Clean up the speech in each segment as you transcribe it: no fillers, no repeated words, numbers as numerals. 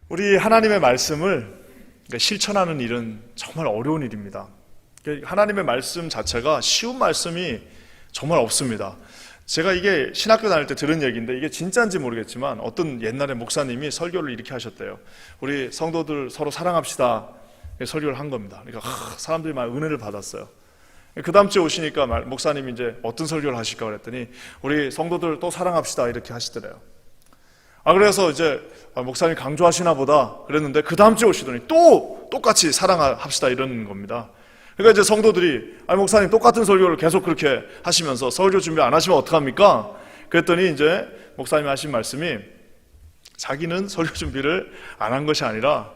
우리 하나님의 말씀을 실천하는 일은 정말 어려운 일입니다. 하나님의 말씀 자체가 쉬운 말씀이 정말 없습니다. 제가 이게 신학교 다닐 때 들은 얘기인데 이게 진짜인지 모르겠지만 어떤 옛날에 목사님이 설교를 이렇게 하셨대요. 우리 성도들 서로 사랑합시다 설교를 한 겁니다. 그러니까 사람들이 막 은혜를 받았어요. 그 다음 주에 오시니까 목사님이 이제 어떤 설교를 하실까 그랬더니 우리 성도들 또 사랑합시다 이렇게 하시더래요. 그래서 이제 목사님 강조하시나 보다 그랬는데 그 다음 주에 오시더니 또 똑같이 사랑합시다 이러는 겁니다. 그러니까 이제 성도들이 목사님 똑같은 설교를 계속 그렇게 하시면서 설교 준비 안 하시면 어떡합니까? 그랬더니 이제 목사님이 하신 말씀이 자기는 설교 준비를 안 한 것이 아니라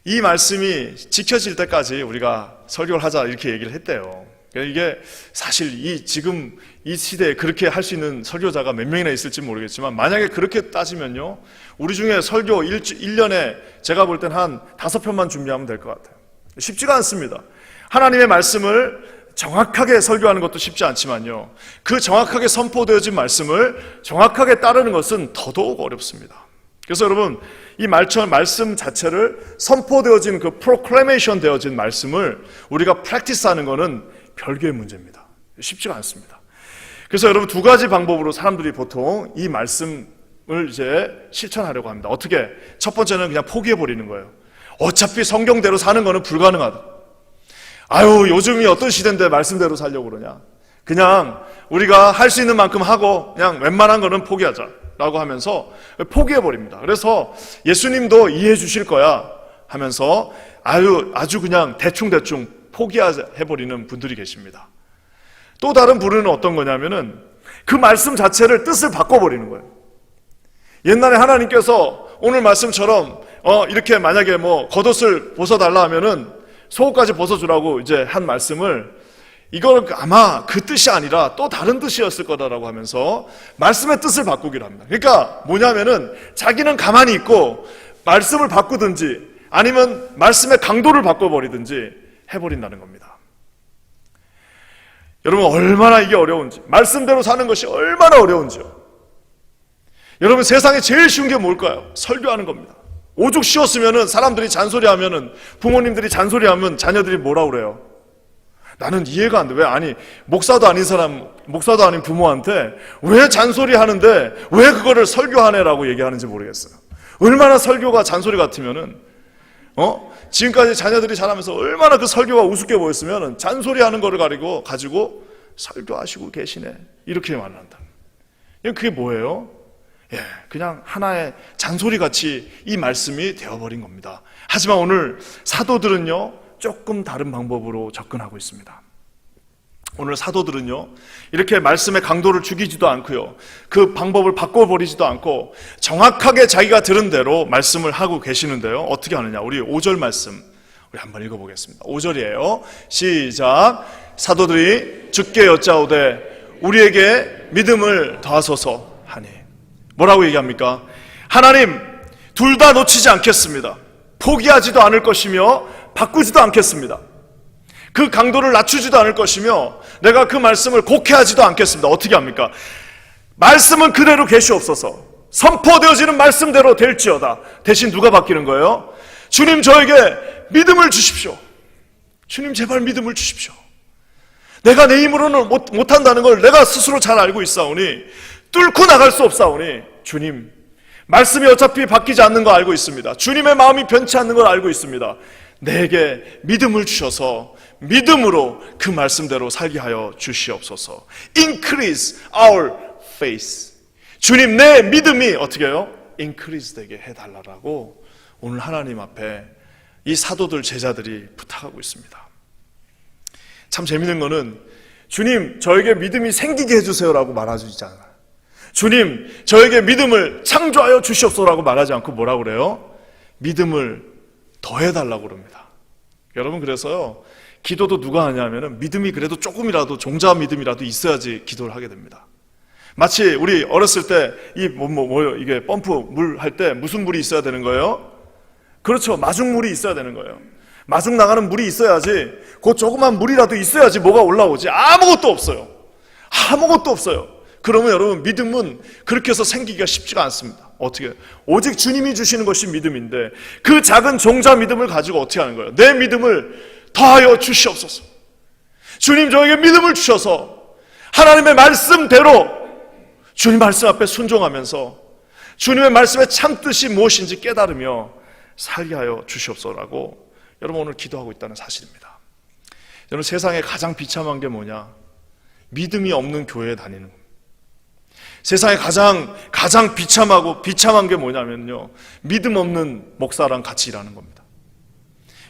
이 말씀이 지켜질 때까지 우리가 설교를 하자 이렇게 얘기를 했대요. 이게 사실 지금 이 시대에 그렇게 할 수 있는 설교자가 몇 명이나 있을지 모르겠지만 만약에 그렇게 따지면요 우리 중에 설교 1년에 제가 볼 땐 한 5편만 준비하면 될 것 같아요. 쉽지가 않습니다. 하나님의 말씀을 정확하게 설교하는 것도 쉽지 않지만요 그 정확하게 선포되어진 말씀을 정확하게 따르는 것은 더더욱 어렵습니다. 그래서 여러분 이 말씀 자체를 선포되어진 그 프로클레이션 되어진 말씀을 우리가 프랙티스하는 것은 별개의 문제입니다. 쉽지가 않습니다. 그래서 여러분 두 가지 방법으로 사람들이 보통 이 말씀을 이제 실천하려고 합니다. 어떻게? 첫 번째는 그냥 포기해버리는 거예요. 어차피 성경대로 사는 거는 불가능하다. 요즘이 어떤 시대인데 말씀대로 살려고 그러냐. 그냥 우리가 할 수 있는 만큼 하고 그냥 웬만한 거는 포기하자 라고 하면서 포기해버립니다. 그래서 예수님도 이해해 주실 거야 하면서 아주 그냥 대충 포기해버리는 분들이 계십니다. 또 다른 부류는 어떤 거냐면은 그 말씀 자체를 뜻을 바꿔버리는 거예요. 옛날에 하나님께서 오늘 말씀처럼 이렇게 만약에 겉옷을 벗어달라 하면은 속옷까지 벗어주라고 이제 한 말씀을 이거는 아마 그 뜻이 아니라 또 다른 뜻이었을 거다라고 하면서 말씀의 뜻을 바꾸기로 합니다. 그러니까 뭐냐면은 자기는 가만히 있고 말씀을 바꾸든지 아니면 말씀의 강도를 바꿔버리든지 해버린다는 겁니다. 여러분 얼마나 이게 어려운지, 말씀대로 사는 것이 얼마나 어려운지요. 여러분 세상에 제일 쉬운 게 뭘까요? 설교하는 겁니다. 오죽 쉬웠으면은 사람들이 잔소리하면은 부모님들이 잔소리하면 자녀들이 뭐라 그래요? 나는 이해가 안 돼. 왜 목사도 아닌 사람, 목사도 아닌 부모한테 왜 잔소리 하는데 왜 그거를 설교하네라고 얘기하는지 모르겠어요. 얼마나 설교가 잔소리 같으면은 지금까지 자녀들이 자라면서 얼마나 그 설교가 우습게 보였으면 잔소리 하는 거를 가지고 설교하시고 계시네 이렇게 말한다. 그게 뭐예요? 그냥 하나의 잔소리같이 이 말씀이 되어버린 겁니다. 하지만 오늘 사도들은요 조금 다른 방법으로 접근하고 있습니다. 오늘 사도들은요 이렇게 말씀의 강도를 죽이지도 않고요 그 방법을 바꿔버리지도 않고 정확하게 자기가 들은 대로 말씀을 하고 계시는데요 어떻게 하느냐. 우리 5절 말씀 우리 한번 읽어보겠습니다. 5절이에요 시작. 사도들이 주께 여짜오되 우리에게 믿음을 더하소서 하니. 뭐라고 얘기합니까? 하나님 둘 다 놓치지 않겠습니다. 포기하지도 않을 것이며 바꾸지도 않겠습니다. 그 강도를 낮추지도 않을 것이며 내가 그 말씀을 곡해하지도 않겠습니다. 어떻게 합니까? 말씀은 그대로 계시옵소서. 선포되어지는 말씀대로 될지어다. 대신 누가 바뀌는 거예요? 주님 저에게 믿음을 주십시오. 주님 제발 믿음을 주십시오. 내가 내 힘으로는 못한다는 걸 내가 스스로 잘 알고 있사오니 뚫고 나갈 수 없사오니 주님 말씀이 어차피 바뀌지 않는 거 알고 있습니다. 주님의 마음이 변치 않는 걸 알고 있습니다. 내게 믿음을 주셔서 믿음으로 그 말씀대로 살게 하여 주시옵소서. Increase our faith. 주님 내 믿음이 어떻게 해요? Increase 되게 해달라고 오늘 하나님 앞에 이 사도들 제자들이 부탁하고 있습니다. 참 재밌는 거는 주님 저에게 믿음이 생기게 해주세요라고 말하지 않아요. 주님 저에게 믿음을 창조하여 주시옵소서라고 말하지 않고 뭐라고 그래요? 믿음을 더해달라고 그럽니다. 여러분 그래서요 기도도 누가 하냐면은 믿음이 그래도 조금이라도 종자 믿음이라도 있어야지 기도를 하게 됩니다. 마치 우리 어렸을 때 이게 펌프 물 할 때 무슨 물이 있어야 되는 거예요? 그렇죠. 마중물이 있어야 되는 거예요. 마중 나가는 물이 있어야지 그 조그만 물이라도 있어야지 뭐가 올라오지. 아무것도 없어요. 그러면 여러분 믿음은 그렇게 해서 생기기가 쉽지가 않습니다. 어떻게? 오직 주님이 주시는 것이 믿음인데 그 작은 종자 믿음을 가지고 어떻게 하는 거예요? 내 믿음을 더하여 주시옵소서. 주님 저에게 믿음을 주셔서 하나님의 말씀대로 주님 말씀 앞에 순종하면서 주님의 말씀의 참뜻이 무엇인지 깨달으며 살게 하여 주시옵소서라고 여러분 오늘 기도하고 있다는 사실입니다. 여러분 세상에 가장 비참한 게 뭐냐? 믿음이 없는 교회에 다니는 겁니다. 세상에 가장 비참한 게 뭐냐면요, 믿음 없는 목사랑 같이 일하는 겁니다.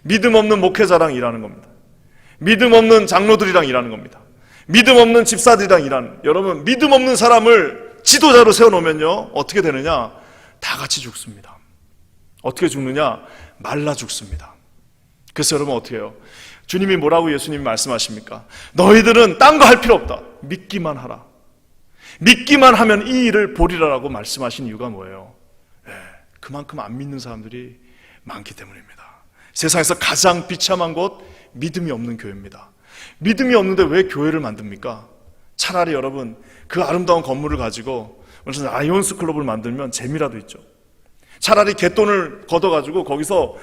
믿음 없는 목회자랑 일하는 겁니다. 믿음 없는 장로들이랑 일하는 겁니다. 믿음 없는 집사들이랑 일하는. 여러분 믿음 없는 사람을 지도자로 세워놓으면요 어떻게 되느냐? 다 같이 죽습니다. 어떻게 죽느냐? 말라 죽습니다. 그래서 여러분 어떻게 해요? 주님이 뭐라고 예수님이 말씀하십니까? 너희들은 딴 거 할 필요 없다. 믿기만 하라. 믿기만 하면 이 일을 보리라라고 말씀하신 이유가 뭐예요? 그만큼 안 믿는 사람들이 많기 때문입니다. 세상에서 가장 비참한 곳 믿음이 없는 교회입니다. 믿음이 없는데 왜 교회를 만듭니까? 차라리 여러분 그 아름다운 건물을 가지고 무슨 라이온스 클럽을 만들면 재미라도 있죠. 차라리 갯돈을 걷어가지고 거기서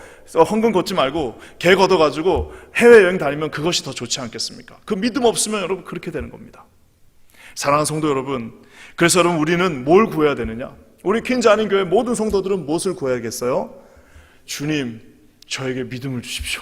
헌금 걷지 말고 개 걷어가지고 해외여행 다니면 그것이 더 좋지 않겠습니까? 그 믿음 없으면 여러분 그렇게 되는 겁니다. 사랑하는 성도 여러분, 그래서 여러분 우리는 뭘 구해야 되느냐? 우리 퀸즈 아닌 교회 모든 성도들은 무엇을 구해야겠어요? 주님 저에게 믿음을 주십시오.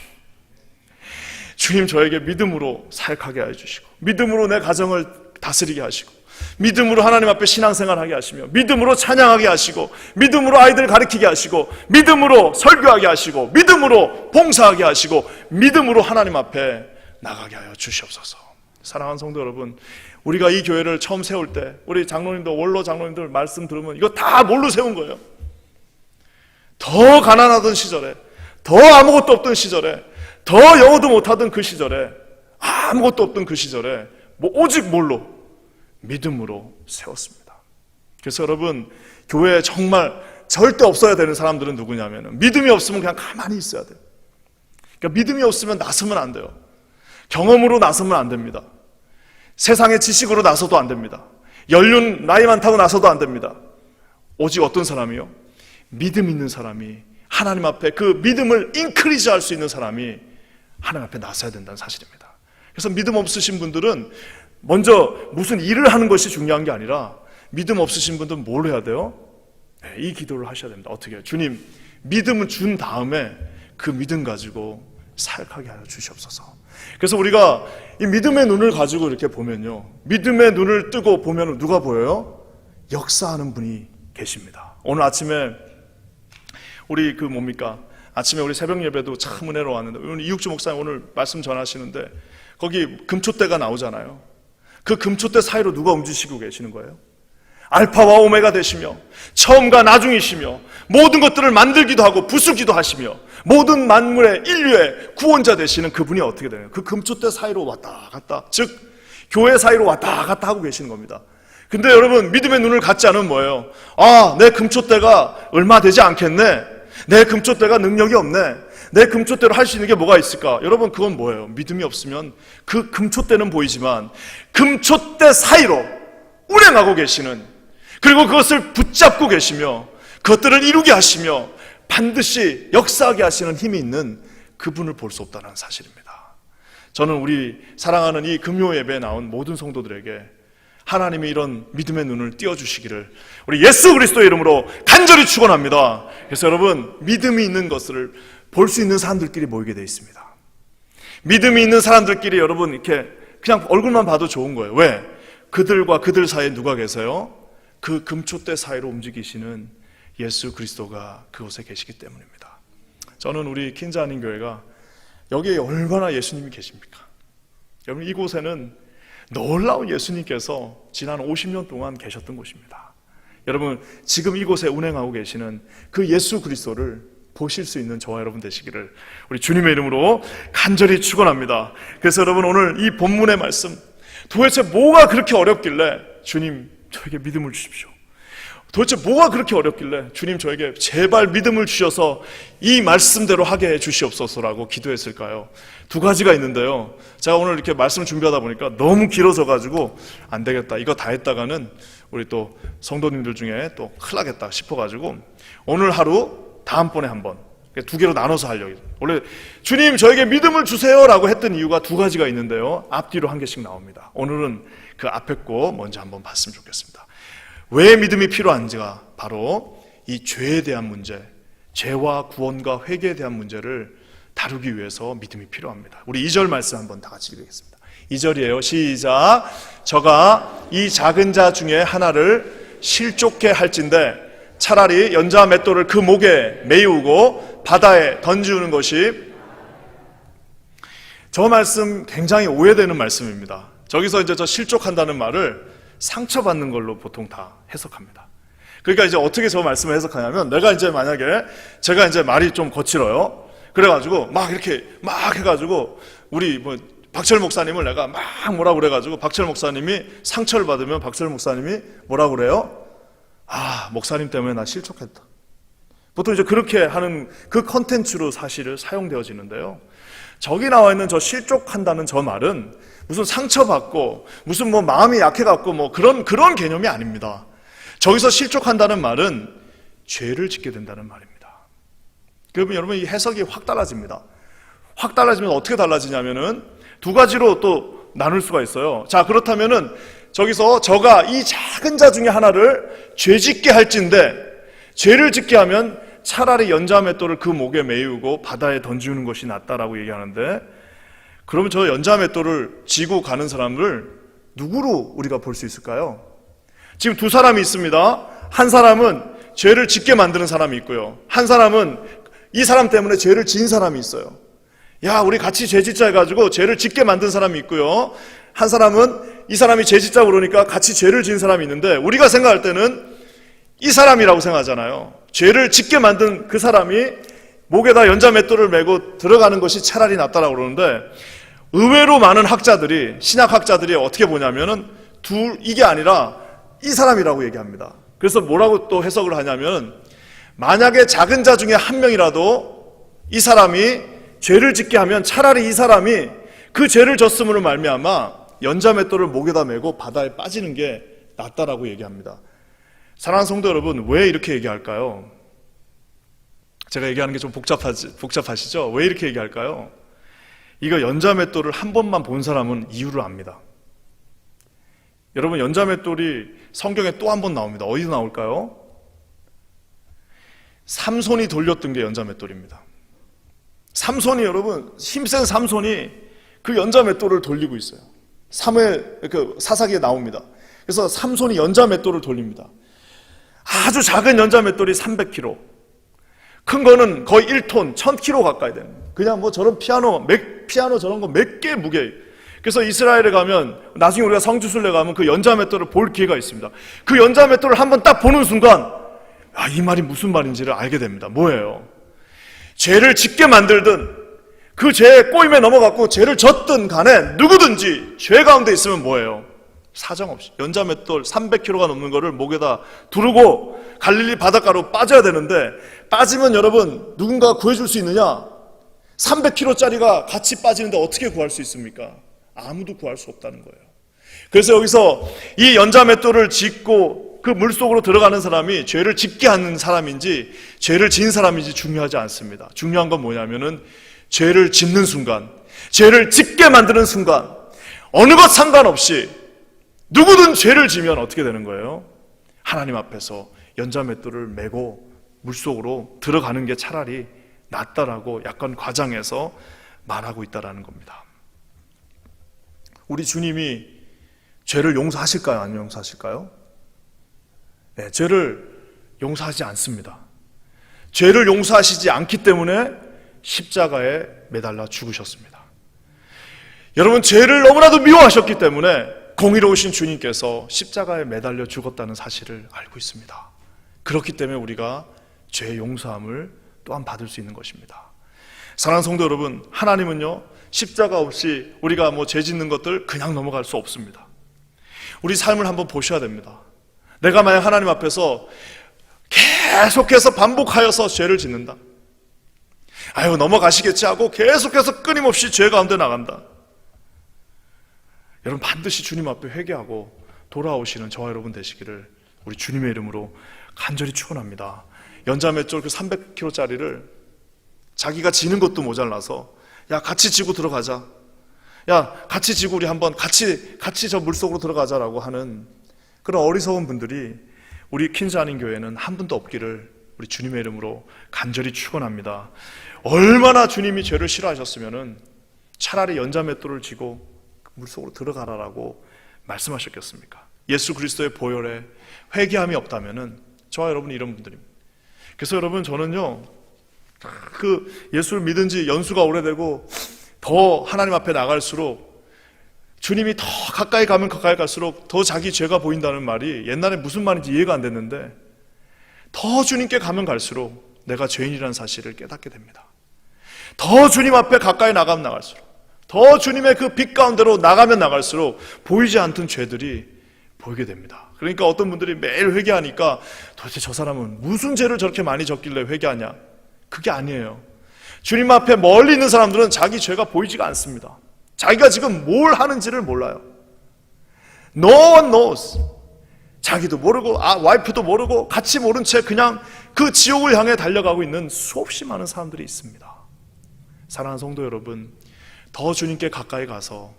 주님 저에게 믿음으로 사역하게 해주시고 믿음으로 내 가정을 다스리게 하시고 믿음으로 하나님 앞에 신앙생활하게 하시며 믿음으로 찬양하게 하시고 믿음으로 아이들 가르치게 하시고 믿음으로 설교하게 하시고 믿음으로 봉사하게 하시고 믿음으로 하나님 앞에 나가게 하여 주시옵소서. 사랑하는 성도 여러분, 우리가 이 교회를 처음 세울 때 우리 장로님들, 원로 장로님들 말씀 들으면 이거 다 뭘로 세운 거예요? 더 가난하던 시절에, 더 아무것도 없던 시절에, 더 영어도 못하던 그 시절에, 아무것도 없던 그 시절에 오직 뭘로? 믿음으로 세웠습니다. 그래서 여러분 교회에 정말 절대 없어야 되는 사람들은 누구냐면 믿음이 없으면 그냥 가만히 있어야 돼요. 그러니까 믿음이 없으면 나서면 안 돼요. 경험으로 나서면 안 됩니다. 세상의 지식으로 나서도 안 됩니다. 연륜 나이 많다고 나서도 안 됩니다. 오직 어떤 사람이요? 믿음 있는 사람이 하나님 앞에 그 믿음을 인크리즈 할 수 있는 사람이 하나님 앞에 나서야 된다는 사실입니다. 그래서 믿음 없으신 분들은 먼저 무슨 일을 하는 것이 중요한 게 아니라 믿음 없으신 분들은 뭘 해야 돼요? 이 기도를 하셔야 됩니다. 어떻게 해요? 주님 믿음을 준 다음에 그 믿음 가지고 사역하게 하여 주시옵소서. 그래서 우리가 이 믿음의 눈을 가지고 이렇게 보면요, 믿음의 눈을 뜨고 보면 누가 보여요? 역사하는 분이 계십니다. 오늘 아침에 우리 아침에 우리 새벽 예배도 참 은혜로웠는데 오늘 이육주 목사님 오늘 말씀 전하시는데 거기 금초대가 나오잖아요. 그 금초대 사이로 누가 움직이시고 계시는 거예요? 알파와 오메가 되시며 처음과 나중이시며 모든 것들을 만들기도 하고 부수기도 하시며 모든 만물의 인류의 구원자 되시는 그분이 어떻게 되나요? 그 금초대 사이로 왔다 갔다, 즉 교회 사이로 왔다 갔다 하고 계시는 겁니다. 근데 여러분 믿음의 눈을 갖지 않으면 뭐예요? 내 금초대가 얼마 되지 않겠네, 내 금초대가 능력이 없네, 내 금초대로 할 수 있는 게 뭐가 있을까? 여러분 그건 뭐예요? 믿음이 없으면 그 금초대는 보이지만 금초대 사이로 운행하고 계시는, 그리고 그것을 붙잡고 계시며 그것들을 이루게 하시며 반드시 역사하게 하시는 힘이 있는 그분을 볼 수 없다는 사실입니다. 저는 우리 사랑하는 이 금요 예배에 나온 모든 성도들에게 하나님이 이런 믿음의 눈을 띄워주시기를 우리 예수 그리스도의 이름으로 간절히 축원합니다. 그래서 여러분 믿음이 있는 것을 볼 수 있는 사람들끼리 모이게 되어 있습니다. 믿음이 있는 사람들끼리 여러분 이렇게 그냥 얼굴만 봐도 좋은 거예요. 왜? 그들과 그들 사이에 누가 계세요? 그 금초대 사이로 움직이시는 예수 그리스도가 그곳에 계시기 때문입니다. 저는 우리 퀸즈 아닌 교회가 여기에 얼마나 예수님이 계십니까? 여러분 이곳에는 놀라운 예수님께서 지난 50년 동안 계셨던 곳입니다. 여러분 지금 이곳에 운행하고 계시는 그 예수 그리스도를 보실 수 있는 저와 여러분 되시기를 우리 주님의 이름으로 간절히 축원합니다. 그래서 여러분 오늘 이 본문의 말씀 도대체 뭐가 그렇게 어렵길래 주님 저에게 믿음을 주십시오, 도대체 뭐가 그렇게 어렵길래 주님 저에게 제발 믿음을 주셔서 이 말씀대로 하게 해 주시옵소서라고 기도했을까요? 두 가지가 있는데요. 제가 오늘 이렇게 말씀을 준비하다 보니까 너무 길어져가지고 안 되겠다. 이거 다 했다가는 우리 또 성도님들 중에 또 큰일 나겠다 싶어가지고 오늘 하루 다음번에 한번 두 개로 나눠서 하려고. 원래 주님 저에게 믿음을 주세요라고 했던 이유가 두 가지가 있는데요. 앞뒤로 한 개씩 나옵니다. 오늘은 그 앞에 거 먼저 한번 봤으면 좋겠습니다. 왜 믿음이 필요한지가 바로 이 죄에 대한 문제, 죄와 구원과 회개에 대한 문제를 다루기 위해서 믿음이 필요합니다. 우리 2절 말씀 한번 다 같이 읽겠습니다. 2절이에요. 시작. 저가 이 작은 자 중에 하나를 실족해 할진대 차라리 연자 맷돌을 그 목에 메이우고 바다에 던지우는 것이. 저 말씀 굉장히 오해되는 말씀입니다. 저기서 이제 저 실족한다는 말을 상처받는 걸로 보통 다 해석합니다. 그러니까 이제 어떻게 저 말씀을 해석하냐면, 내가 이제 만약에 제가 이제 말이 좀 거칠어요. 그래가지고 막 이렇게 막 해가지고 우리 뭐 박철 목사님을 내가 막 뭐라고 그래가지고 박철 목사님이 상처를 받으면 박철 목사님이 뭐라고 그래요? 아, 목사님 때문에 나 실족했다. 보통 이제 그렇게 하는 그 컨텐츠로 사실을 사용되어지는데요. 저기 나와 있는 저 실족한다는 저 말은 무슨 상처받고 무슨 뭐 마음이 약해갖고 뭐 그런 개념이 아닙니다. 저기서 실족한다는 말은 죄를 짓게 된다는 말입니다. 그러면 여러분 이 해석이 확 달라집니다. 확 달라지면 어떻게 달라지냐면은 두 가지로 또 나눌 수가 있어요. 자, 그렇다면은 저기서 저가 이 작은 자 중에 하나를 죄 짓게 할진대, 죄를 짓게 하면 차라리 연자 맷돌을 그 목에 메이우고 바다에 던지우는 것이 낫다라고 얘기하는데, 그러면 저 연자 맷돌을 지고 가는 사람을 누구로 우리가 볼 수 있을까요? 지금 두 사람이 있습니다. 한 사람은 죄를 짓게 만드는 사람이 있고요. 한 사람은 이 사람 때문에 죄를 지은 사람이 있어요. 야, 우리 같이 죄 짓자 해가지고 죄를 짓게 만든 사람이 있고요. 한 사람은 이 사람이 죄 짓자고 그러니까 같이 죄를 지은 사람이 있는데, 우리가 생각할 때는 이 사람이라고 생각하잖아요. 죄를 짓게 만든 그 사람이 목에다 연자 맷돌을 메고 들어가는 것이 차라리 낫다라고 그러는데, 의외로 많은 학자들이, 신약학자들이 어떻게 보냐면은 이게 아니라 이 사람이라고 얘기합니다. 그래서 뭐라고 또 해석을 하냐면, 만약에 작은 자 중에 한 명이라도 이 사람이 죄를 짓게 하면 차라리 이 사람이 그 죄를 졌음으로 말미암아 연자 맷돌을 목에다 메고 바다에 빠지는 게 낫다라고 얘기합니다. 사랑하는 성도 여러분, 왜 이렇게 얘기할까요? 제가 얘기하는 게 좀 복잡하시죠? 왜 이렇게 얘기할까요? 이거 연자 맷돌을 한 번만 본 사람은 이유를 압니다. 여러분, 연자 맷돌이 성경에 또 한 번 나옵니다. 어디서 나올까요? 삼손이 돌렸던 게 연자 맷돌입니다. 삼손이, 여러분, 힘센 삼손이 그 연자 맷돌을 돌리고 있어요. 사무엘 그 사사기에 나옵니다. 그래서 삼손이 연자 맷돌을 돌립니다. 아주 작은 연자 맷돌이 300kg, 큰 거는 거의 1톤, 1000kg 가까이 되는, 그냥 뭐 저런 피아노 저런 거 몇 개 무게. 그래서 이스라엘에 가면, 나중에 우리가 성지순례 가면 그 연자 맷돌을 볼 기회가 있습니다. 그 연자 맷돌을 한번 딱 보는 순간, 아, 이 말이 무슨 말인지를 알게 됩니다. 뭐예요? 죄를 짓게 만들든 그 죄에 꼬임에 넘어갔고 죄를 졌든 간에 누구든지 죄 가운데 있으면 뭐예요? 사정없이 연자 맷돌 300kg가 넘는 거를 목에다 두르고 갈릴리 바닷가로 빠져야 되는데, 빠지면 여러분 누군가 구해줄 수 있느냐? 300kg짜리가 같이 빠지는데 어떻게 구할 수 있습니까? 아무도 구할 수 없다는 거예요. 그래서 여기서 이 연자 맷돌을 짓고 그 물속으로 들어가는 사람이 죄를 짓게 하는 사람인지 죄를 지은 사람인지 중요하지 않습니다. 중요한 건 뭐냐면은 죄를 짓는 순간, 죄를 짓게 만드는 순간, 어느 것 상관없이 누구든 죄를 지면 어떻게 되는 거예요? 하나님 앞에서 연자 맷돌을 메고 물속으로 들어가는 게 차라리 낫다라고 약간 과장해서 말하고 있다라는 겁니다. 우리 주님이 죄를 용서하실까요? 안 용서하실까요? 네, 죄를 용서하지 않습니다. 죄를 용서하시지 않기 때문에 십자가에 매달려 죽으셨습니다. 여러분, 죄를 너무나도 미워하셨기 때문에 공의로우신 주님께서 십자가에 매달려 죽었다는 사실을 알고 있습니다. 그렇기 때문에 우리가 죄 용서함을 또한 받을 수 있는 것입니다. 사랑하는 성도 여러분, 하나님은요, 십자가 없이 우리가 뭐 죄 짓는 것들 그냥 넘어갈 수 없습니다. 우리 삶을 한번 보셔야 됩니다. 내가 만약 하나님 앞에서 계속해서 반복하여서 죄를 짓는다, 아유 넘어가시겠지 하고 계속해서 끊임없이 죄 가운데 나간다, 여러분 반드시 주님 앞에 회개하고 돌아오시는 저와 여러분 되시기를 우리 주님의 이름으로 간절히 축원합니다. 연자맷돌 그 300kg짜리를 자기가 지는 것도 모자라서 야 같이 지고 들어가자, 야 같이 지고 우리 한번 같이 저 물속으로 들어가자라고 하는 그런 어리석은 분들이 우리 퀸즈 한인 교회는 한 분도 없기를 우리 주님의 이름으로 간절히 축원합니다. 얼마나 주님이 죄를 싫어하셨으면은 차라리 연자맷돌을 지고 물속으로 들어가라라고 말씀하셨겠습니까? 예수 그리스도의 보혈에 회개함이 없다면은 저와 여러분 이런 분들입니다. 그래서 여러분 저는요 그 예수를 믿은 지 연수가 오래되고 더 하나님 앞에 나갈수록 주님이 더 가까이 가면 가까이 갈수록 더 자기 죄가 보인다는 말이 옛날에 무슨 말인지 이해가 안 됐는데 더 주님께 가면 갈수록 내가 죄인이라는 사실을 깨닫게 됩니다. 더 주님 앞에 가까이 나가면 나갈수록, 더 주님의 그 빛 가운데로 나가면 나갈수록 보이지 않던 죄들이 보이게 됩니다. 그러니까 어떤 분들이 매일 회개하니까 도대체 저 사람은 무슨 죄를 저렇게 많이 졌길래 회개하냐? 그게 아니에요. 주님 앞에 멀리 있는 사람들은 자기 죄가 보이지가 않습니다. 자기가 지금 뭘 하는지를 몰라요. No one knows. 자기도 모르고 와이프도 모르고 같이 모른 채 그냥 그 지옥을 향해 달려가고 있는 수없이 많은 사람들이 있습니다. 사랑하는 성도 여러분, 더 주님께 가까이 가서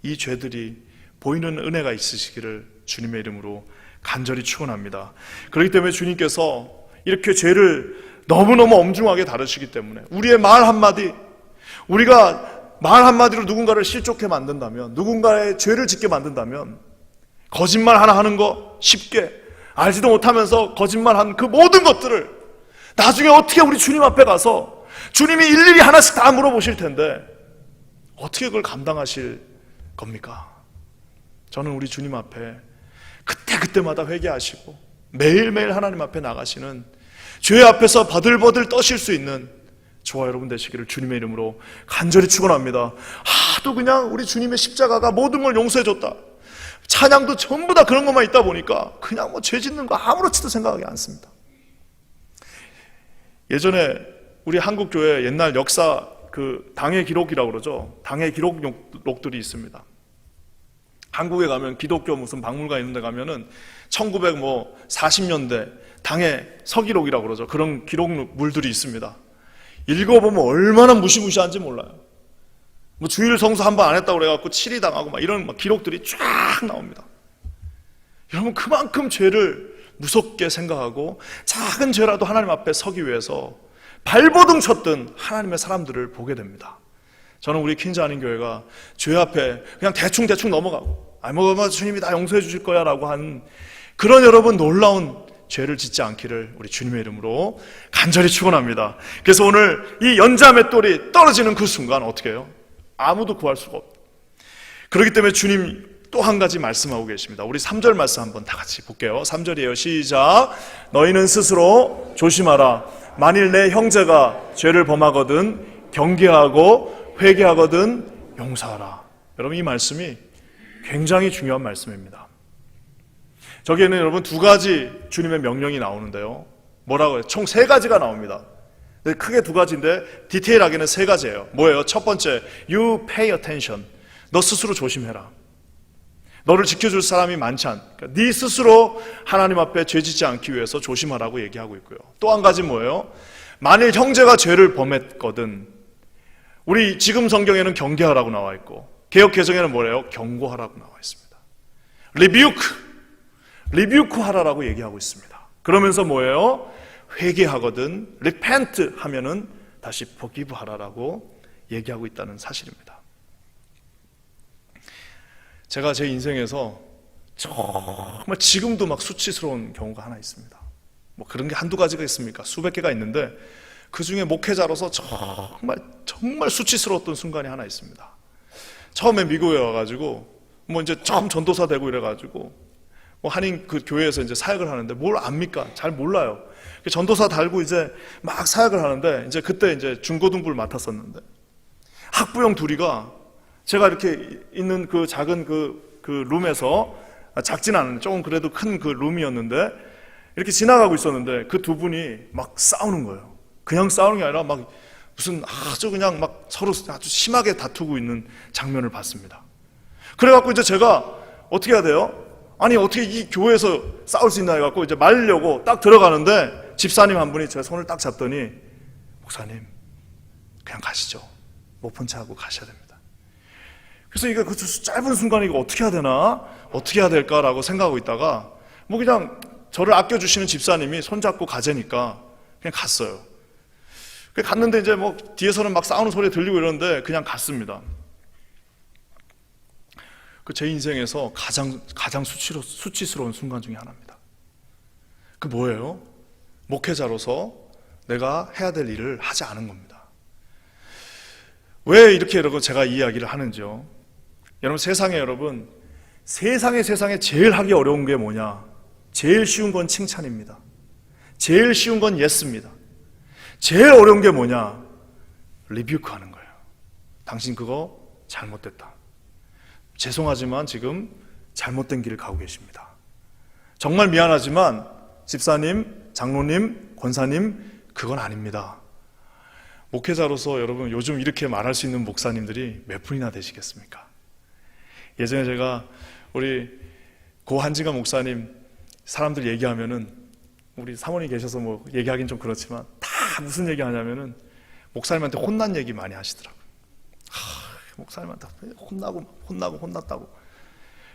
이 죄들이 보이는 은혜가 있으시기를 주님의 이름으로 간절히 축원합니다. 그렇기 때문에 주님께서 이렇게 죄를 너무너무 엄중하게 다루시기 때문에 우리의 말 한마디, 우리가 말 한마디로 누군가를 실족해 만든다면, 누군가의 죄를 짓게 만든다면, 거짓말 하나 하는 거 쉽게 알지도 못하면서 거짓말한 그 모든 것들을 나중에 어떻게 우리 주님 앞에 가서 주님이 일일이 하나씩 다 물어보실 텐데 어떻게 그걸 감당하실 겁니까? 저는 우리 주님 앞에 그때마다 회개하시고 매일매일 하나님 앞에 나가시는, 죄 앞에서 버들버들 떠실 수 있는 저와 여러분 되시기를 주님의 이름으로 간절히 축원합니다. 하도 그냥 우리 주님의 십자가가 모든 걸 용서해줬다, 찬양도 전부 다 그런 것만 있다 보니까 그냥 뭐 죄 짓는 거 아무렇지도 생각하지 않습니다. 예전에 우리 한국 교회 옛날 역사 그 당의 기록이라고 그러죠. 당의 기록록들이 있습니다. 한국에 가면 기독교 무슨 박물관 있는 데 가면은 1940년대 당의 서기록이라고 그러죠. 그런 기록물들이 있습니다. 읽어보면 얼마나 무시무시한지 몰라요. 뭐 주일 성수 한 번 안 했다고 그래갖고 치리 당하고 막 이런 막 기록들이 쫙 나옵니다. 여러분 그만큼 죄를 무섭게 생각하고 작은 죄라도 하나님 앞에 서기 위해서 발버둥 쳤던 하나님의 사람들을 보게 됩니다. 저는 우리 퀸즈 한인 교회가 죄 앞에 그냥 대충 넘어가고 뭐 주님이 다 용서해 주실 거야 라고 한 그런 여러분 놀라운 죄를 짓지 않기를 우리 주님의 이름으로 간절히 축원합니다. 그래서 오늘 이 연자맷돌이 떨어지는 그 순간 어떻게 해요? 아무도 구할 수가 없다. 그렇기 때문에 주님 또 한 가지 말씀하고 계십니다. 우리 3절 말씀 한번 다 같이 볼게요. 3절이에요. 시작. 너희는 스스로 조심하라. 만일 내 형제가 죄를 범하거든 경계하고 회개하거든 용서하라. 여러분 이 말씀이 굉장히 중요한 말씀입니다. 저기에는 여러분 두 가지 주님의 명령이 나오는데요. 뭐라고 해요? 총 세 가지가 나옵니다. 크게 두 가지인데 디테일하게는 세 가지예요. 뭐예요? 첫 번째, you pay attention. 너 스스로 조심해라. 너를 지켜줄 사람이 많지 않으니까 그러니까 네 스스로 하나님 앞에 죄 짓지 않기 위해서 조심하라고 얘기하고 있고요. 또 한 가지 뭐예요? 만일 형제가 죄를 범했거든, 우리 지금 성경에는 경계하라고 나와 있고 개역 개정에는 뭐래요? 경고하라고 나와 있습니다. 리뷰크 하라라고 얘기하고 있습니다. 그러면서 뭐예요? 회개하거든, repent 하면은 다시 forgive 하라라고 얘기하고 있다는 사실입니다. 제가 제 인생에서 정말 지금도 막 수치스러운 경우가 하나 있습니다. 뭐 그런 게 한두 가지가 있습니까? 수백 개가 있는데 그 중에 목회자로서 정말 수치스러웠던 순간이 하나 있습니다. 처음에 미국에 와가지고 뭐 이제 처음 전도사 되고 이래가지고 뭐 한인 그 교회에서 이제 사역을 하는데 뭘 압니까? 잘 몰라요. 전도사 달고 이제 막 사역을 하는데 이제 그때 이제 중고등부를 맡았었는데 학부형 둘이가 제가 이렇게 있는 그 작은 그 룸에서 작진 않은데 조금 그래도 큰 그 룸이었는데 이렇게 지나가고 있었는데 그 두 분이 막 싸우는 거예요. 그냥 싸우는 게 아니라 막 무슨 아주 그냥 막 서로 아주 심하게 다투고 있는 장면을 봤습니다. 그래갖고 이제 제가 어떻게 해야 돼요? 아니 어떻게 이 교회에서 싸울 수 있나 해갖고 이제 말려고 딱 들어가는데 집사님 한 분이 제 손을 딱 잡더니 목사님 그냥 가시죠. 못 본 체 하고 가셔야 됩니다. 그래서 이거 그 짧은 순간에 이거 어떻게 해야 되나? 어떻게 해야 될까라고 생각하고 있다가 뭐 그냥 저를 아껴주시는 집사님이 손잡고 가자니까 그냥 갔어요. 갔는데 이제 뭐 뒤에서는 막 싸우는 소리 들리고 이러는데 그냥 갔습니다. 그 제 인생에서 가장 수치스러운 순간 중에 하나입니다. 그 뭐예요? 목회자로서 내가 해야 될 일을 하지 않은 겁니다. 왜 이렇게 여러분 제가 이 이야기를 하는지요? 여러분 세상에 제일 하기 어려운 게 뭐냐? 제일 쉬운 건 칭찬입니다. 제일 쉬운 건 예스입니다. 제일 어려운 게 뭐냐? 리뷰크 하는 거예요. 당신 그거 잘못됐다. 죄송하지만 지금 잘못된 길을 가고 계십니다. 정말 미안하지만 집사님, 장로님, 권사님 그건 아닙니다. 목회자로서 여러분 요즘 이렇게 말할 수 있는 목사님들이 몇 분이나 되시겠습니까? 예전에 제가 우리 고 한지가 목사님 사람들 얘기하면은 우리 사모님 계셔서 뭐 얘기하긴 좀 그렇지만 다 무슨 얘기 하냐면은 목사님한테 혼난 얘기 많이 하시더라고요. 목사님한테 혼났다고.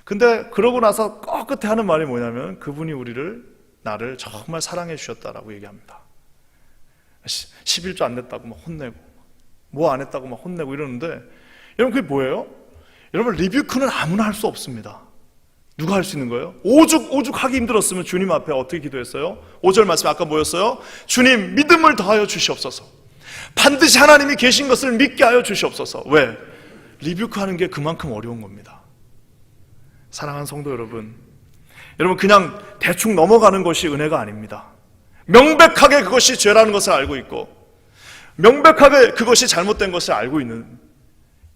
근데 그러고 나서 끝에 하는 말이 뭐냐면 그분이 나를 정말 사랑해 주셨다라고 얘기합니다. 11조 안 냈다고 막 혼내고 뭐 안 했다고 막 혼내고 이러는데 여러분 그게 뭐예요? 여러분 리뷰크는 아무나 할 수 없습니다. 누가 할 수 있는 거예요? 오죽 하기 힘들었으면 주님 앞에 어떻게 기도했어요? 5절 말씀 아까 뭐였어요? 주님 믿음을 더하여 주시옵소서. 반드시 하나님이 계신 것을 믿게 하여 주시옵소서. 왜? 리뷰크 하는 게 그만큼 어려운 겁니다. 사랑하는 성도 여러분 그냥 대충 넘어가는 것이 은혜가 아닙니다. 명백하게 그것이 죄라는 것을 알고 있고 명백하게 그것이 잘못된 것을 알고 있는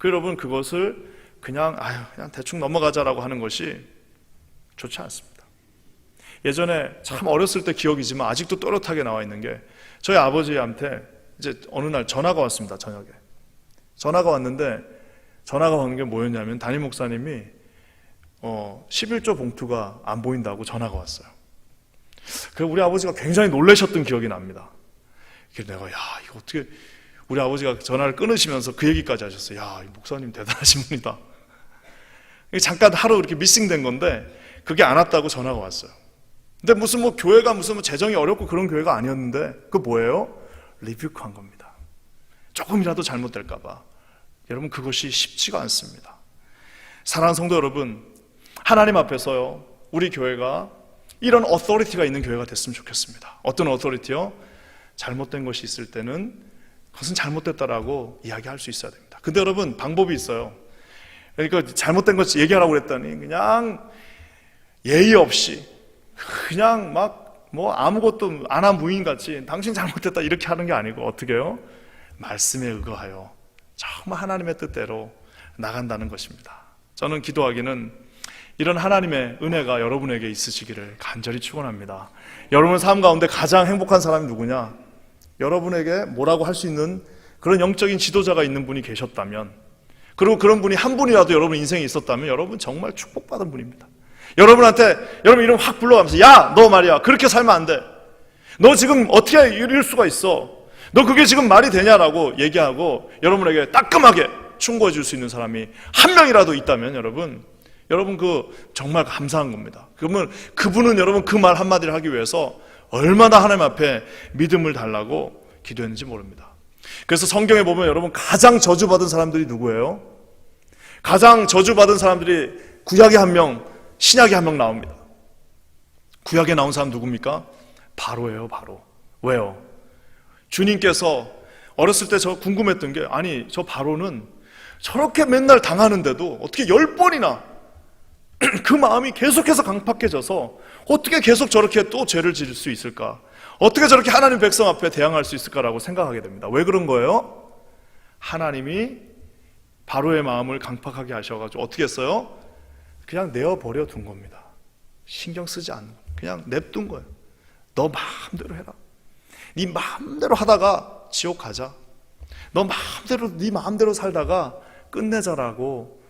여러분 그것을 그냥 대충 넘어가자라고 하는 것이 좋지 않습니다. 예전에 참 어렸을 때 기억이지만 아직도 또렷하게 나와 있는 게 저희 아버지한테 이제 어느 날 전화가 왔습니다. 저녁에 전화가 왔는데 전화가 오는 게 뭐였냐면 담임 목사님이 11조 봉투가 안 보인다고 전화가 왔어요. 그래서 우리 아버지가 굉장히 놀라셨던 기억이 납니다. 그래서 내가 이거 어떻게 우리 아버지가 전화를 끊으시면서 그 얘기까지 하셨어요. 이 목사님 대단하신 분이다. 잠깐 하루 이렇게 미싱된 건데 그게 안 왔다고 전화가 왔어요. 근데 무슨 교회가 무슨 재정이 어렵고 그런 교회가 아니었는데 그 뭐예요? 리뷰크 한 겁니다. 조금이라도 잘못될까 봐. 여러분 그것이 쉽지가 않습니다. 사랑하는 성도 여러분 하나님 앞에서요 우리 교회가 이런 어토리티가 있는 교회가 됐으면 좋겠습니다. 어떤 어토리티요? 잘못된 것이 있을 때는 그것은 잘못됐다라고 이야기할 수 있어야 됩니다. 근데 여러분 방법이 있어요. 그러니까 잘못된 것 얘기하라고 그랬더니 그냥 예의 없이 그냥 막 뭐 아무것도 안 한 무인같이 당신 잘못됐다 이렇게 하는 게 아니고 어떻게 해요? 말씀에 의거하여 정말 하나님의 뜻대로 나간다는 것입니다. 저는 기도하기는 이런 하나님의 은혜가 여러분에게 있으시기를 간절히 축원합니다. 여러분 삶 가운데 가장 행복한 사람이 누구냐? 여러분에게 뭐라고 할 수 있는 그런 영적인 지도자가 있는 분이 계셨다면 그리고 그런 분이 한 분이라도 여러분 인생에 있었다면 여러분 정말 축복받은 분입니다. 여러분한테 여러분 이름 확 불러가면서 너 말이야 그렇게 살면 안 돼. 너 지금 어떻게 이럴 수가 있어. 너 그게 지금 말이 되냐라고 얘기하고 여러분에게 따끔하게 충고해 줄 수 있는 사람이 한 명이라도 있다면 여러분 그 정말 감사한 겁니다. 그러면 그분은 여러분 그 말 한마디를 하기 위해서 얼마나 하나님 앞에 믿음을 달라고 기도했는지 모릅니다. 그래서 성경에 보면 여러분 가장 저주받은 사람들이 누구예요? 가장 저주받은 사람들이 구약에 한 명, 신약에 한 명 나옵니다. 구약에 나온 사람 누굽니까? 바로예요. 바로. 왜요? 주님께서 어렸을 때 저 궁금했던 게 아니 저 바로는 저렇게 맨날 당하는데도 어떻게 10번이나 그 마음이 계속해서 강팍해져서 어떻게 계속 저렇게 또 죄를 지을 수 있을까? 어떻게 저렇게 하나님 백성 앞에 대항할 수 있을까라고 생각하게 됩니다. 왜 그런 거예요? 하나님이 바로의 마음을 강팍하게 하셔가지고 어떻게 했어요? 그냥 내어버려 둔 겁니다. 신경 쓰지 않는 거예요. 그냥 냅둔 거예요. 너 마음대로 해라. 네 마음대로 하다가 지옥 가자. 너 마음대로 네 마음대로 살다가 끝내자라고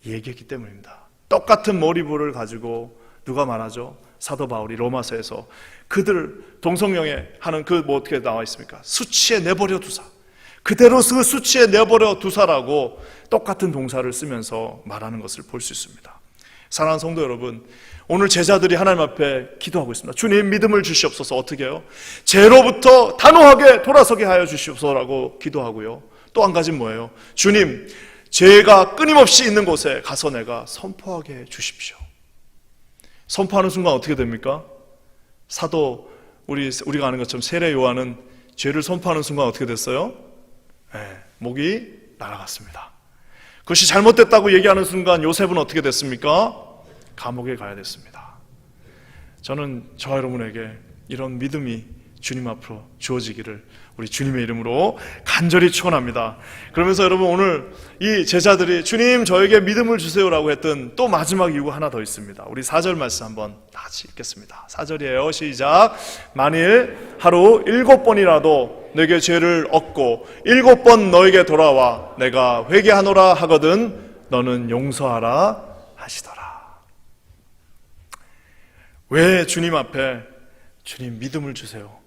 얘기했기 때문입니다. 똑같은 머리부를 가지고 누가 말하죠? 사도 바울이 로마서에서 그들 동성영애 하는 그 뭐 어떻게 나와 있습니까? 수치에 내버려 두사. 그대로 그 수치에 내버려 두사라고 똑같은 동사를 쓰면서 말하는 것을 볼 수 있습니다. 사랑하는 성도 여러분, 오늘 제자들이 하나님 앞에 기도하고 있습니다. 주님, 믿음을 주시옵소서. 어떻게 해요? 죄로부터 단호하게 돌아서게 하여 주시옵소서라고 기도하고요. 또 한 가지는 뭐예요? 주님, 죄가 끊임없이 있는 곳에 가서 내가 선포하게 해 주십시오. 선포하는 순간 어떻게 됩니까? 사도 우리가 아는 것처럼 세례 요한은 죄를 선포하는 순간 어떻게 됐어요? 목이 날아갔습니다. 그것이 잘못됐다고 얘기하는 순간 요셉은 어떻게 됐습니까? 감옥에 가야 됐습니다. 저는 저와 여러분에게 이런 믿음이 주님 앞으로 주어지기를 우리 주님의 이름으로 간절히 축원합니다. 그러면서 여러분, 오늘 이 제자들이 주님 저에게 믿음을 주세요라고 했던 또 마지막 이유가 하나 더 있습니다. 우리 4절 말씀 한번 다 같이 읽겠습니다. 4절이에요. 시작. 만일 하루 7번이라도 내게 죄를 얻고 7번 너에게 돌아와 내가 회개하노라 하거든 너는 용서하라 하시더라. 왜 주님 앞에 주님 믿음을 주세요.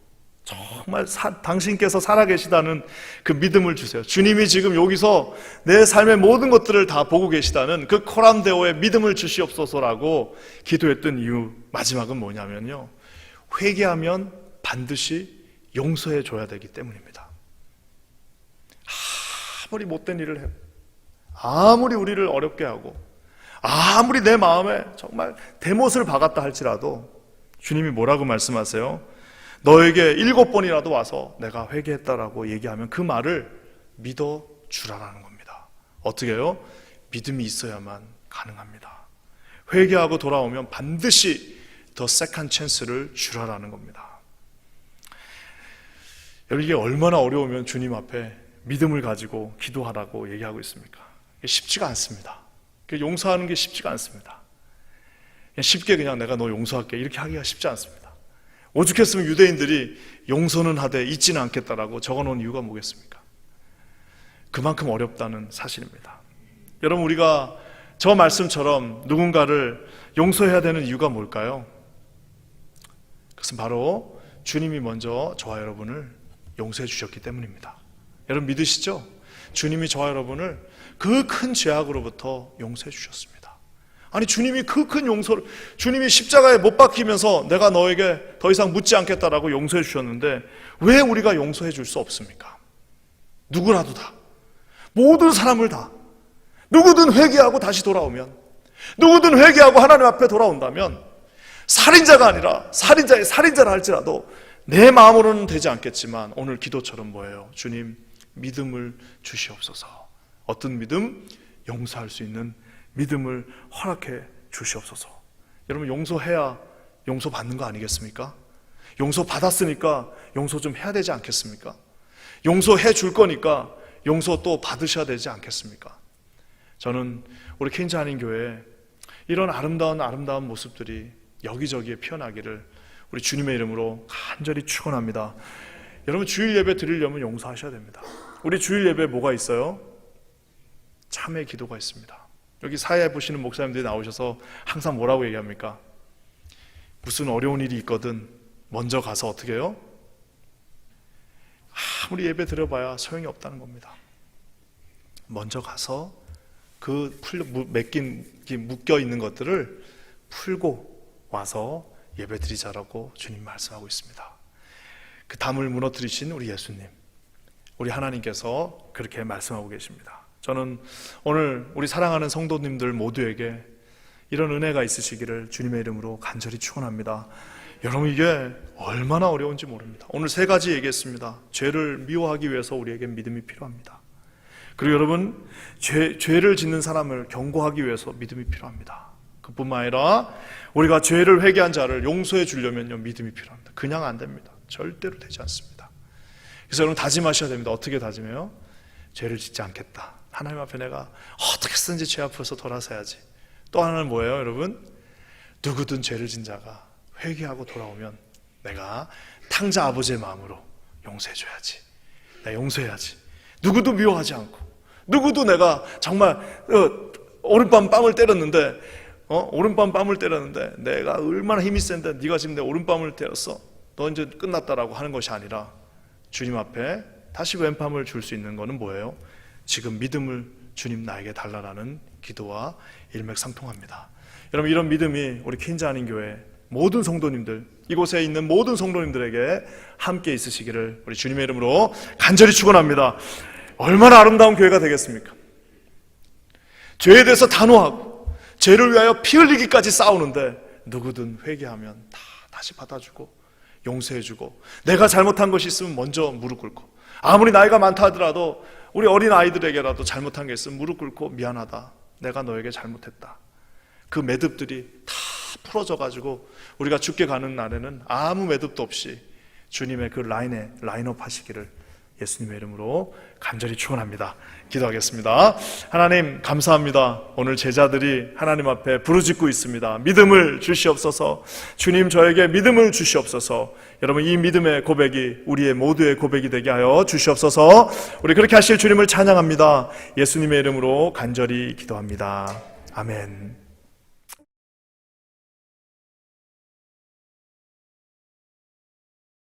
정말 당신께서 살아계시다는 그 믿음을 주세요. 주님이 지금 여기서 내 삶의 모든 것들을 다 보고 계시다는 그 코람데오의 믿음을 주시옵소서라고 기도했던 이유 마지막은 뭐냐면요, 회개하면 반드시 용서해 줘야 되기 때문입니다. 아무리 못된 일을 해요, 아무리 우리를 어렵게 하고, 아무리 내 마음에 정말 대못을 박았다 할지라도 주님이 뭐라고 말씀하세요? 너에게 7번이라도 와서 내가 회개했다라고 얘기하면 그 말을 믿어주라라는 겁니다. 어떻게 해요? 믿음이 있어야만 가능합니다. 회개하고 돌아오면 반드시 더 세컨드 찬스를 주라라는 겁니다. 여러분, 이게 얼마나 어려우면 주님 앞에 믿음을 가지고 기도하라고 얘기하고 있습니까? 쉽지가 않습니다. 용서하는 게 쉽지가 않습니다. 쉽게 그냥 내가 너 용서할게 이렇게 하기가 쉽지 않습니다. 오죽했으면 유대인들이 용서는 하되 잊지는 않겠다라고 적어놓은 이유가 뭐겠습니까? 그만큼 어렵다는 사실입니다. 여러분, 우리가 저 말씀처럼 누군가를 용서해야 되는 이유가 뭘까요? 그것은 바로 주님이 먼저 저와 여러분을 용서해 주셨기 때문입니다. 여러분 믿으시죠? 주님이 저와 여러분을 그 큰 죄악으로부터 용서해 주셨습니다. 아니, 주님이 그 큰 용서를, 주님이 십자가에 못 박히면서 내가 너에게 더 이상 묻지 않겠다라고 용서해 주셨는데 왜 우리가 용서해 줄 수 없습니까? 누구라도 다, 모든 사람을 다, 누구든 회개하고 다시 돌아오면, 누구든 회개하고 하나님 앞에 돌아온다면 살인자가 아니라 살인자의 살인자라 할지라도 내 마음으로는 되지 않겠지만 오늘 기도처럼 뭐예요? 주님, 믿음을 주시옵소서. 어떤 믿음? 용서할 수 있는 믿음을 허락해 주시옵소서. 여러분, 용서해야 용서 받는 거 아니겠습니까? 용서 받았으니까 용서 좀 해야 되지 않겠습니까? 용서해 줄 거니까 용서 또 받으셔야 되지 않겠습니까? 저는 우리 케인즈 한인교회에 이런 아름다운 모습들이 여기저기에 피어나기를 우리 주님의 이름으로 간절히 축원합니다. 여러분, 주일 예배 드리려면 용서하셔야 됩니다. 우리 주일 예배에 뭐가 있어요? 참회 기도가 있습니다. 여기 사회 보시는 목사님들이 나오셔서 항상 뭐라고 얘기합니까? 무슨 어려운 일이 있거든 먼저 가서 어떻게 해요? 아무리 예배 드려봐야 소용이 없다는 겁니다. 먼저 가서 그 묶여 있는 것들을 풀고 와서 예배 드리자라고 주님 말씀하고 있습니다. 그 담을 무너뜨리신 우리 예수님, 우리 하나님께서 그렇게 말씀하고 계십니다. 저는 오늘 우리 사랑하는 성도님들 모두에게 이런 은혜가 있으시기를 주님의 이름으로 간절히 축원합니다. 여러분, 이게 얼마나 어려운지 모릅니다. 오늘 3가지 얘기했습니다. 죄를 미워하기 위해서 우리에게 믿음이 필요합니다. 그리고 여러분, 죄를 짓는 사람을 경고하기 위해서 믿음이 필요합니다. 그뿐만 아니라 우리가 죄를 회개한 자를 용서해 주려면요, 믿음이 필요합니다. 그냥 안 됩니다. 절대로 되지 않습니다. 그래서 여러분 다짐하셔야 됩니다. 어떻게 다짐해요? 죄를 짓지 않겠다. 하나님 앞에 내가 어떻게 쓰든지 죄 앞에서 돌아서야지. 또 하나는 뭐예요, 여러분? 누구든 죄를 진 자가 회개하고 돌아오면 내가 탕자 아버지의 마음으로 용서해줘야지. 내가 용서해야지. 누구도 미워하지 않고, 누구도 내가 정말 오른밤 뺨을 때렸는데 오른밤 뺨을 때렸는데 내가 얼마나 힘이 센데 네가 지금 내 오른밤을 때렸어, 너 이제 끝났다라고 하는 것이 아니라 주님 앞에 다시 왼밤을 줄 수 있는 것은 뭐예요? 지금 믿음을 주님 나에게 달라라는 기도와 일맥상통합니다. 여러분, 이런 믿음이 우리 퀸즈 한인교회 모든 성도님들, 이곳에 있는 모든 성도님들에게 함께 있으시기를 우리 주님의 이름으로 간절히 축원합니다. 얼마나 아름다운 교회가 되겠습니까? 죄에 대해서 단호하고 죄를 위하여 피 흘리기까지 싸우는데 누구든 회개하면 다 다시 받아주고 용서해주고, 내가 잘못한 것이 있으면 먼저 무릎 꿇고, 아무리 나이가 많다 하더라도 우리 어린 아이들에게라도 잘못한 게 있으면 무릎 꿇고 미안하다, 내가 너에게 잘못했다. 그 매듭들이 다 풀어져 가지고 우리가 죽게 가는 날에는 아무 매듭도 없이 주님의 그 라인업 하시기를 예수님의 이름으로 간절히 축원합니다. 기도하겠습니다. 하나님 감사합니다. 오늘 제자들이 하나님 앞에 부르짖고 있습니다. 믿음을 주시옵소서. 주님, 저에게 믿음을 주시옵소서. 여러분, 이 믿음의 고백이 우리의 모두의 고백이 되게 하여 주시옵소서. 우리 그렇게 하실 주님을 찬양합니다. 예수님의 이름으로 간절히 기도합니다. 아멘.